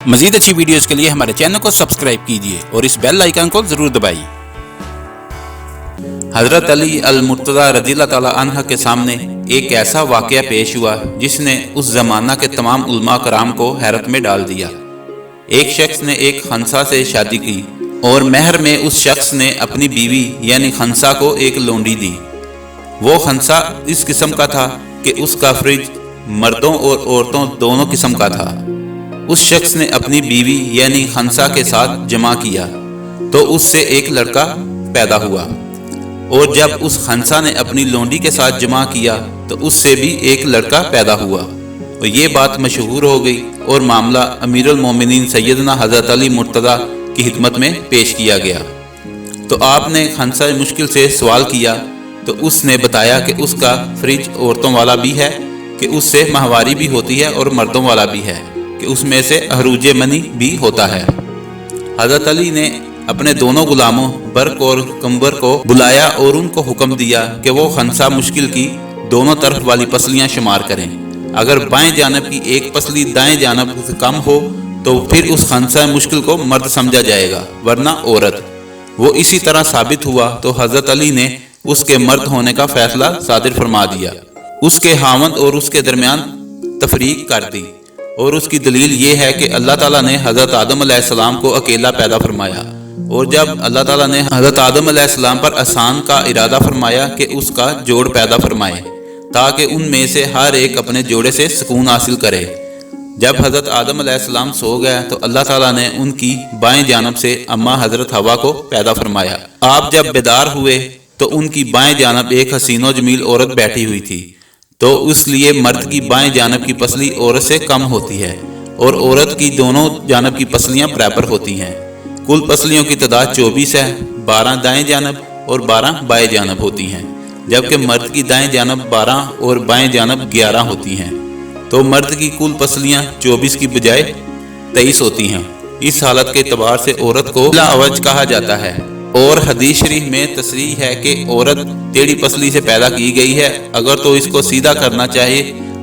मजीद अच्छी वीडियोस के लिए हमारे चैनल को सब्सक्राइब कीजिए और इस बेल आइकन को जरूर दबाइए। हजरत अली अल मुर्तज़ा रज़ियल्लाहु ताला अन्हा के सामने एक ऐसा वाक़या पेश हुआ जिसने उस ज़माना के तमाम उलमा कराम को हैरत में डाल दिया। एक शख्स ने एक खंसा से शादी की और महर में उस शख्स ने अपनी बीवी यानी खंसा को एक लोंडी दी। वो खंसा इस किस्म का था कि उसका फ्रिज मर्दों और औरतों दोनों किस्म का था। उस शख्स ने अपनी बीवी यानी खंसा के साथ जमा किया तो उससे एक लड़का पैदा हुआ, और जब उस खंसा ने अपनी लोंडी के साथ जमा किया तो उससे भी एक लड़का पैदा हुआ। और ये बात मशहूर हो गई और मामला अमीरुल मोमिनीन सैयदना हज़रत अली मुर्तज़ा की खिदमत में पेश किया गया। तो आपने खंसा मुश्किल से सवाल किया तो उसने बताया कि उसका फ्रिज औरतों वाला भी है, कि उससे माहवारी भी होती है, और मर्दों वाला भी है कि उसमें से अहरूज मनी भी होता है। हज़रत अली ने अपने दोनों गुलामों बर्क और कंबर को बुलाया और उनको हुक्म दिया कि वो खंसा मुश्किल की दोनों तरफ वाली पसलियां शुमार करें। अगर बाएं जानब की एक पसली दाएं जानब से कम हो तो फिर उस खंसा मुश्किल को मर्द समझा जाएगा, वरना औरत। वो इसी तरह साबित हुआ तो हज़रत अली ने उसके मर्द होने का फैसला सादिर फरमा दिया। उसके हावंद और उसके दरमियान तफरीक कर दी, और उसकी दलील ये है कि अल्लाह ताला ने हज़रत आदम अलैहिस्सलाम को अकेला पैदा फरमाया, और जब अल्लाह ताला ने हज़रत आदम अलैहिस्सलाम पर आसान का इरादा फरमाया कि उसका जोड़ पैदा फरमाए ताकि उनमें से हर एक अपने जोड़े से सुकून हासिल करे। जब हज़रत आदम अलैहिस्सलाम सो गए तो अल्लाह ताला ने उनकी बाएं जानब से अम्मा हज़रत हवा को पैदा फरमाया। आप जब बेदार हुए तो उनकी बाएं जानब एक हसीनो जमील औरत बैठी हुई थी, तो इसलिए मर्द की बाएं जानब की पसली औरत से कम होती है और औरत की दोनों जानब की पसलियां बराबर होती हैं। कुल पसलियों की तादाद 24 है, 12 दाएं जानब और 12 बाएं जानब होती हैं, जबकि मर्द की दाएं जानब 12 और बाएं जानब 11 होती हैं। तो मर्द की कुल पसलियां 24 की बजाय 23 होती हैं। इस हालत के एतबार से औरत को ला अवज कहा जाता है, और हदीस शरीफ में तसरीह है कि औरत टेढ़ी पसली से पैदा की गई है, अगर तो इसको सीधा करना चाहे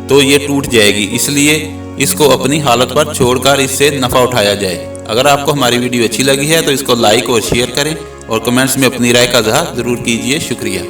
तो ये टूट जाएगी, इसलिए इसको अपनी हालत पर छोड़कर इससे नफ़ा उठाया जाए। अगर आपको हमारी वीडियो अच्छी लगी है तो इसको लाइक और शेयर करें और कमेंट्स में अपनी राय का इज़हार ज़रूर कीजिए। शुक्रिया।